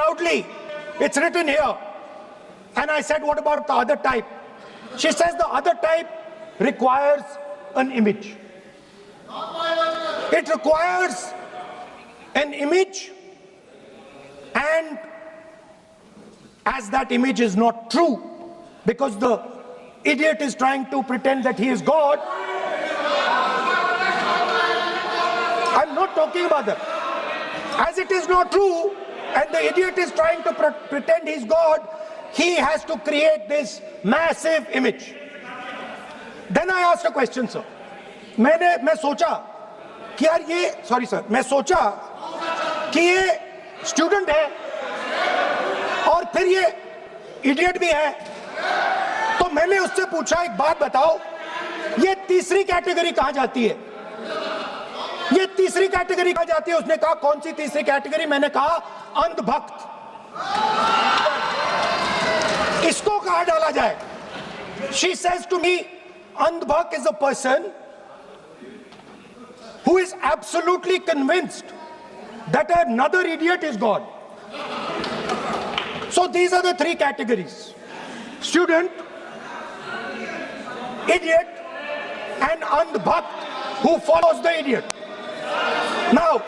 proudly, it's written here. And I said, what about the other type? She says the other type requires an image. It requires an image, and as that image is not true, because the idiot is trying to pretend that he is God. I'm not talking about that. As it is not true, and the idiot is trying to pretend he's God, he has to create this massive image. Then I asked a question, sir. मैं सोचा कि यार ये, sorry sir, मैं सोचा कि ये student है और फिर ये इडियट भी है, तो मैंने उससे पूछा, एक बात बताओ, ये तीसरी कैटेगरी कहां जाती है? ये तीसरी कैटेगरी कहां जाती है? उसने कहा, कौन सी तीसरी कैटेगरी? मैंने कहा, अंधभक्त। इसको कहां डाला जाए? She says to me, अंधभक्त is a person who is absolutely convinced that another idiot is God. So these are the three categories: student, idiot, and andhbhakt who follows the idiot. Now,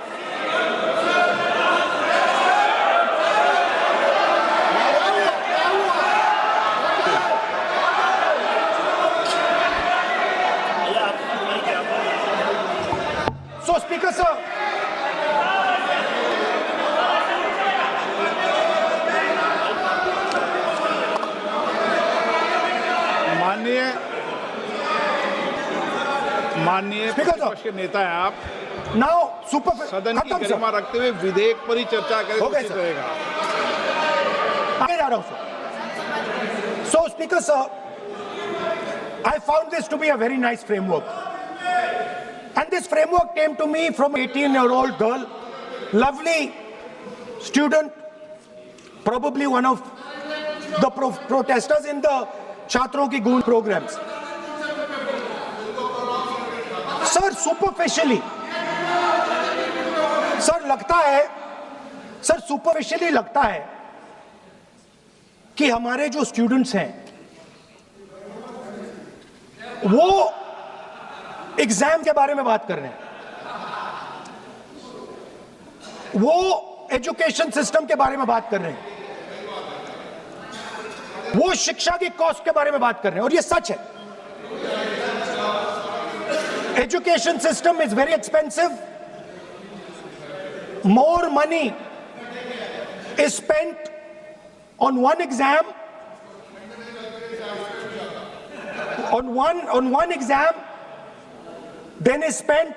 so Speaker sir, माननीय प्रतिपक्ष के नेता है आप। now super सदन की गरिमा रखते हुए विधेयक पर ही चर्चा करें तो उचित रहेगा। आगे जा रहा हूं sir. So Speaker sir, I found this to be a very nice framework, and this framework came to me from an 18-year-old girl, lovely student, probably one of the protesters in the Chhatron Ki Goond programs. Sir superficially, sir लगता है, sir superficially लगता है कि हमारे जो students हैं वो exam के बारे में बात कर रहे हैं, वो एजुकेशन सिस्टम के बारे में बात कर रहे हैं, वो शिक्षा की कॉस्ट के बारे में बात कर रहे हैं, और ये सच है। Education system is very expensive. More money is spent on one exam, on one exam, than is spent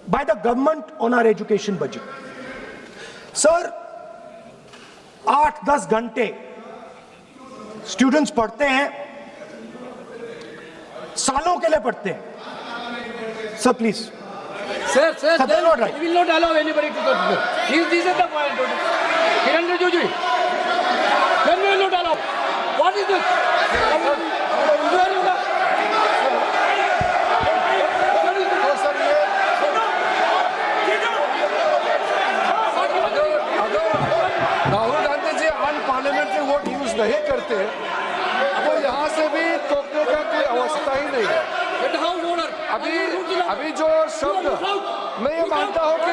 by the government on our education budget. Sir, 8-10 घंटे स्टूडेंट्स पढ़ते हैं, सालों के लिए पढ़ते हैं। Sir, please. Sir, then not right. We will not allow anybody to go. This is the point. Kiran Rijiju, then we will not allow. What is this? Rahul Gandhi ji unparliamentary word use नहीं करते तो यहाँ से भी टोकने का कोई अवस्था ही नहीं है। अभी जो शब्द मैं ये मानता हूँ कि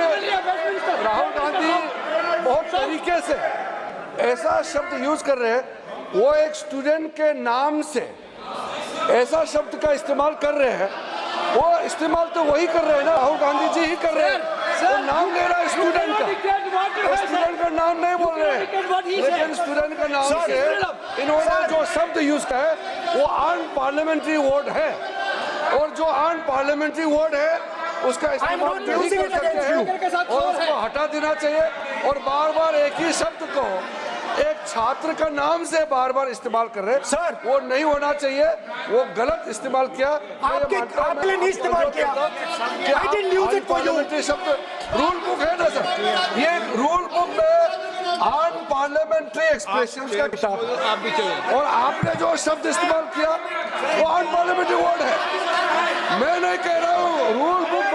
राहुल गांधी बहुत तरीके से ऐसा शब्द यूज कर रहे हैं, वो एक स्टूडेंट के नाम से ऐसा शब्द का इस्तेमाल कर रहे हैं, वो इस्तेमाल तो वही कर रहे हैं ना, राहुल गांधी जी ही कर रहे हैं। वो नाम ले रहा है स्टूडेंट का, स्टूडेंट का नाम नहीं बोल रहे हैं, लेकिन स्टूडेंट का नाम से इन्होंने जो शब्द यूज किया है वो अनपार्लियामेंट्री वर्ड है, और जो अनपार्लियामेंट्री वर्ड है उसका इस्तेमाल नहीं कर सकते हैं और उसको हटा देना चाहिए। और बार बार एक ही शब्द को एक छात्र का नाम से बार बार इस्तेमाल कर रहे हैं सर, वो नहीं होना चाहिए, वो गलत इस्तेमाल किया। आपने नहीं इस्तेमाल किया, शब्द रूल बुक है ना सर, ये रूल बुक में अनपार्लियामेंट्री एक्सप्रेशन का किताब आप भी चले, और आपने जो शब्द इस्तेमाल किया वो अनपार्लियामेंट्री वर्ड है। मैं नहीं कह रहा हूँ, रूल बुक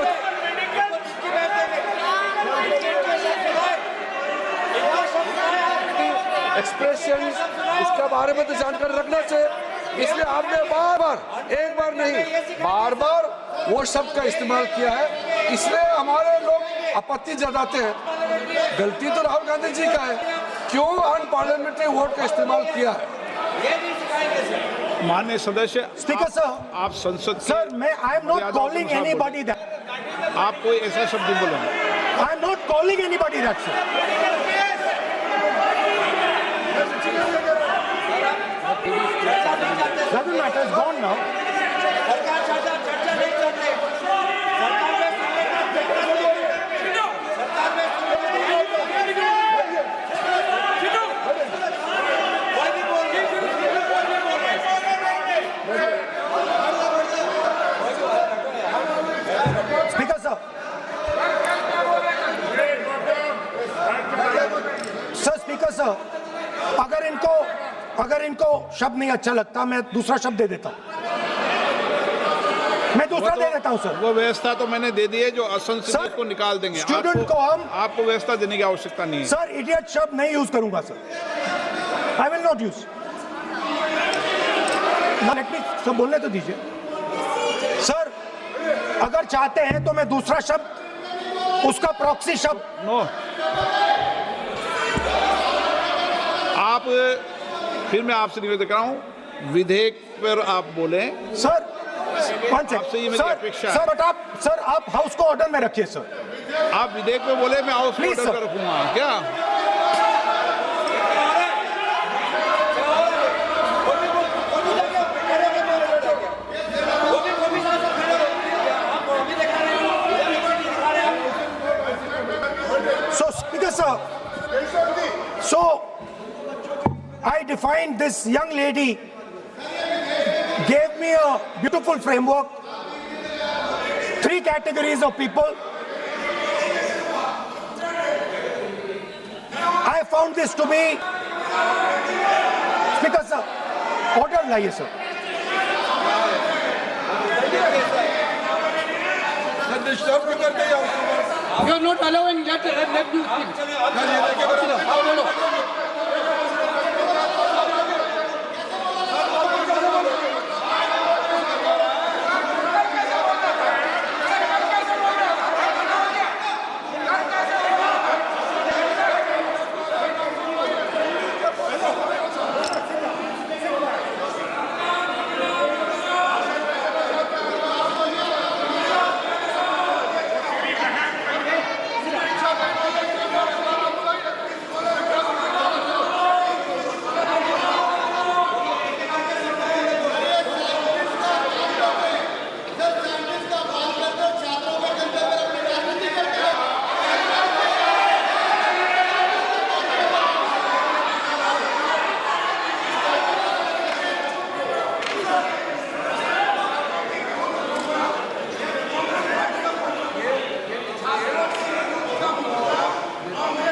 एक्सप्रेशन, इसके बारे में तो जानकारी रखना चाहिए। इसलिए आपने बार बार, एक बार नहीं, बार बार वो शब्द का इस्तेमाल किया है, इसलिए हमारे लोग आपत्ति जताते हैं। गलती तो राहुल गांधी जी का है, क्यों अनपार्लियामेंट्री वर्ड का इस्तेमाल किया है। माननीय सदस्य, स्पीकर सर, आप संसद सर मैं I am not calling anybody that, आप कोई ऐसा शब्द नहीं बोलेंगे। I am not calling anybody that sir. Doesn't matter, it's gone now. Speaker sir. Sir, Speaker sir, अगर इनको शब्द नहीं अच्छा लगता मैं दूसरा शब्द दे देता हूं, मैं दूसरा दे देता हूं सर। वो व्यवस्था तो मैंने दे दी है, जो असंसदीय को निकाल देंगे। स्टूडेंट को हम, आपको व्यवस्था देने की आवश्यकता नहीं है सर। इडियट शब्द नहीं यूज करूंगा sir, I will not use. Let me sir बोलने तो दीजिए सर। अगर चाहते हैं तो मैं दूसरा शब्द, उसका प्रॉक्सी शब्द। नो, आप फिर मैं आपसे निवेदन कर रहा हूं, विधेयक पर आप बोले सर। आपसे ये मेरी अपेक्षा है। सर बट आप हाउस को ऑर्डर में रखिए सर। आप विधेयक पे बोले, मैं हाउस में Please, ऑर्डर sir. रखूंगा क्या? So Speaker sir, so I defined this young lady, gave me a beautiful framework, 3 categories of people. I found this to be, Speaker sir, order लाइए sir. You are not allowing that. Let me speak. बोलो।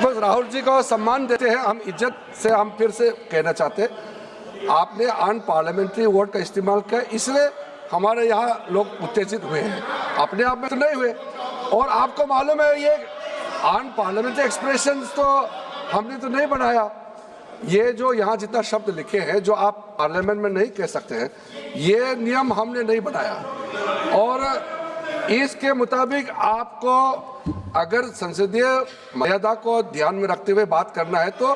बस राहुल जी को सम्मान देते हैं हम, इज्जत से हम फिर से कहना चाहते हैं, आपने अन पार्लियामेंट्री वर्ड का इस्तेमाल किया, इसलिए हमारे यहाँ लोग उत्तेजित हुए हैं, अपने आप में तो नहीं हुए। और आपको मालूम है ये अन पार्लियामेंट्री एक्सप्रेशंस तो हमने तो नहीं बनाया, ये जो यहाँ जितना शब्द लिखे हैं जो आप पार्लियामेंट में नहीं कह सकते हैं, ये नियम हमने नहीं बनाया। और इसके मुताबिक आपको अगर संसदीय मर्यादा को ध्यान में रखते हुए बात करना है तो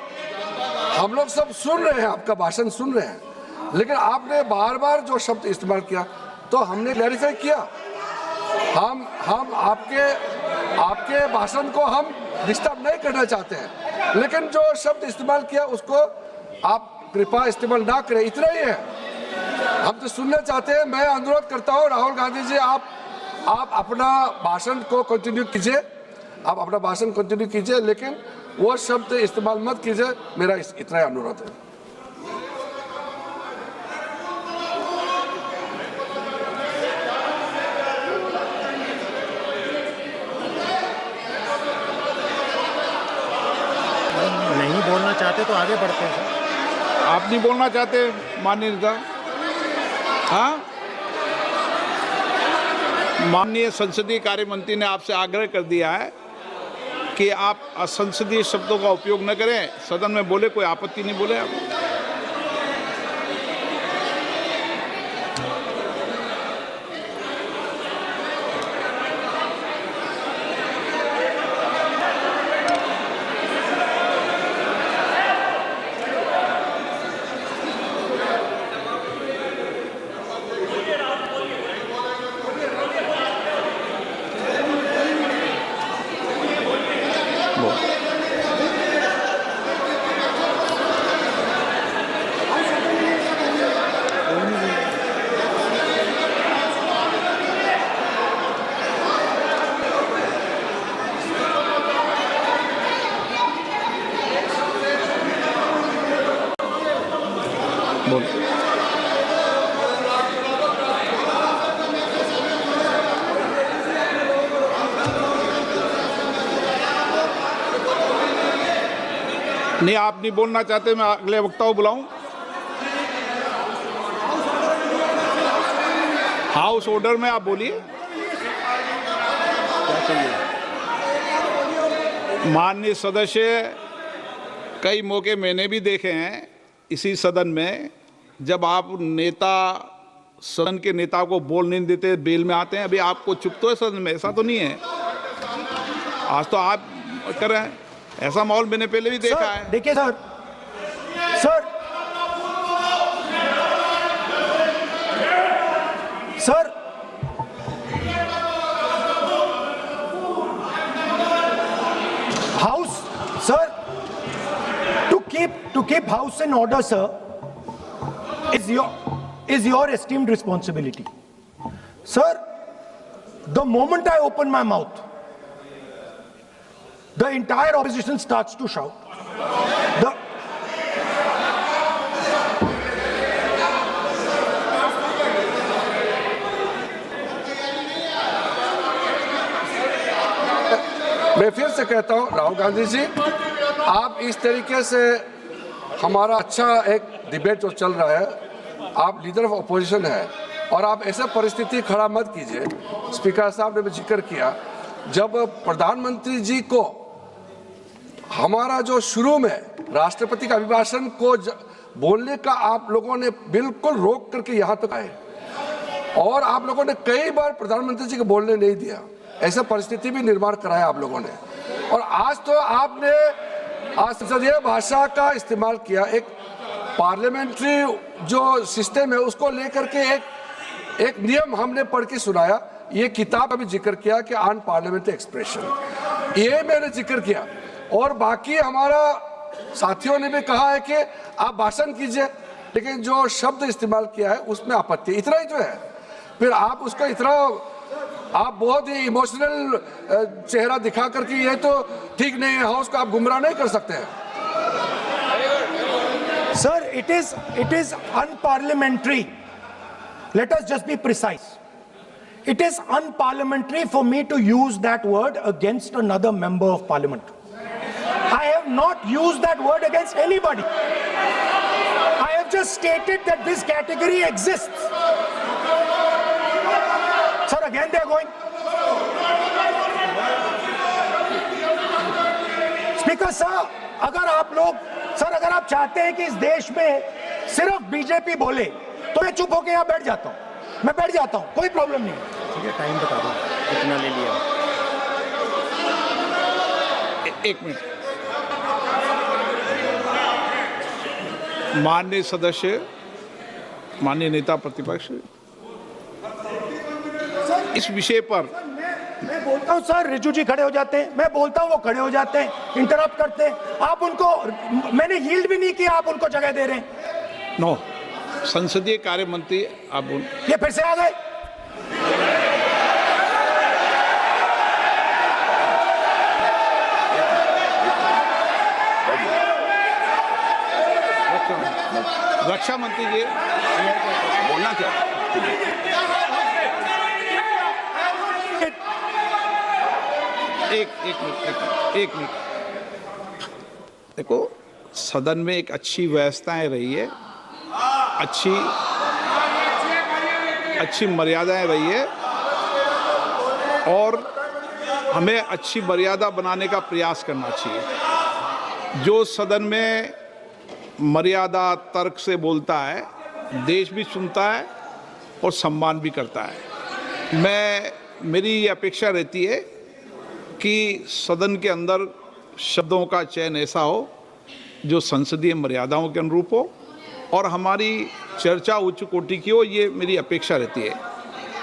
हम लोग सब सुन रहे हैं, आपका भाषण सुन रहे हैं, लेकिन आपने बार बार जो शब्द इस्तेमाल किया तो हमने क्लैरिफाई किया। हम आपके भाषण को हम डिस्टर्ब नहीं करना चाहते हैं, लेकिन जो शब्द इस्तेमाल किया उसको आप कृपया इस्तेमाल ना करें, इतना ही है। हम तो सुनना चाहते हैं। मैं अनुरोध करता हूँ राहुल गांधी जी, आप अपना भाषण को कंटिन्यू कीजिए, आप अपना भाषण कंटिन्यू कीजिए, लेकिन वो शब्द इस्तेमाल मत कीजिए, मेरा इतना ही अनुरोध है। नहीं बोलना चाहते तो आगे बढ़ते हैं सर। आप नहीं बोलना चाहते माननीय नेता? हाँ, माननीय संसदीय कार्य मंत्री ने आपसे आग्रह कर दिया है कि आप असंसदीय शब्दों का उपयोग न करें, सदन में बोले, कोई आपत्ति नहीं बोले आप। नहीं, आप नहीं बोलना चाहते, मैं अगले वक्ता को बुलाऊं। हाउस ऑर्डर में आप बोलिए। माननीय सदस्य, कई मौके मैंने भी देखे हैं इसी सदन में, जब आप नेता सदन के नेता को बोल नहीं देते, बेल में आते हैं। अभी आपको चुप तो है सदन में, ऐसा तो नहीं है। आज तो आप कर रहे हैं, ऐसा माहौल मैंने पहले भी देखा है। देखिए sir, sir house, sir, to keep house in order, sir, is your esteemed responsibility. Sir, the moment I open my mouth, the entire opposition starts to shout. मैं फिर से कहता हूं, राहुल गांधी जी, आप इस तरीके से हमारा अच्छा एक डिबेट जो चल रहा है, आप लीडर ऑफ अपोजिशन है और आप ऐसे परिस्थिति खड़ा मत कीजिए। स्पीकर साहब ने भी जिक्र किया, जब प्रधानमंत्री जी को हमारा जो शुरू में राष्ट्रपति का अभिभाषण को बोलने का आप लोगों ने बिल्कुल रोक करके यहाँ तक आए और आप लोगों ने कई बार प्रधानमंत्री जी को बोलने नहीं दिया, ऐसा परिस्थिति भी निर्माण कराया आप लोगों ने। और आज तो आपने संसदीय भाषा का इस्तेमाल किया, एक पार्लियामेंट्री जो सिस्टम है उसको लेकर के एक नियम हमने पढ़ के सुनाया। ये किताब अभी जिक्र किया कि अन पार्लियामेंट्री एक्सप्रेशन, ये मैंने जिक्र किया। और बाकी हमारा साथियों ने भी कहा है कि आप भाषण कीजिए, लेकिन जो शब्द इस्तेमाल किया है उसमें आपत्ति, इतना ही जो है। फिर आप उसको इतना, आप बहुत ही इमोशनल चेहरा दिखा करके ये तो ठीक नहीं है, हाउस को आप गुमराह नहीं कर सकते हैं। Sir, it is unparliamentary. Let us just be precise. It is unparliamentary for me to use that word against another member of parliament. I have not used that word against anybody. I have just stated that this category exists. Sir, again they are going. Speaker sir, अगर आप लोग, sir अगर आप चाहते हैं कि इस देश में सिर्फ बीजेपी बोले तो मैं चुप होकर यहाँ बैठ जाता हूँ, मैं बैठ जाता हूँ, कोई प्रॉब्लम नहीं है। ठीक है, टाइम बता दो कितना ले लिया। एक मिनट, माननीय सदस्य, माननीय नेता प्रतिपक्ष, इस विषय पर मैं बोलता हूँ सर, रिजू जी खड़े हो जाते हैं, मैं बोलता हूँ वो खड़े हो जाते हैं, इंटरप्ट करते हैं। आप उनको, मैंने यील्ड भी नहीं किया, आप उनको जगह दे रहे हैं। नो, संसदीय कार्य मंत्री आप बोल, ये फिर से आ गए। रक्षा मंत्री जी बोलना क्या? एक मिनट देखो, सदन में एक अच्छी व्यवस्थाएं रही है, अच्छी मर्यादाएं रही है, और हमें अच्छी मर्यादा बनाने का प्रयास करना चाहिए। जो सदन में मर्यादा तर्क से बोलता है, देश भी सुनता है और सम्मान भी करता है। मेरी ये अपेक्षा रहती है कि सदन के अंदर शब्दों का चयन ऐसा हो जो संसदीय मर्यादाओं के अनुरूप हो और हमारी चर्चा उच्च कोटि की हो, ये मेरी अपेक्षा रहती है।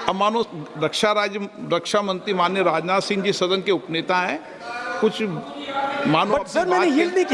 अब मानो रक्षा मंत्री माननीय राजनाथ सिंह जी सदन के उपनेता हैं, कुछ मानो But sir, मैंने yield नहीं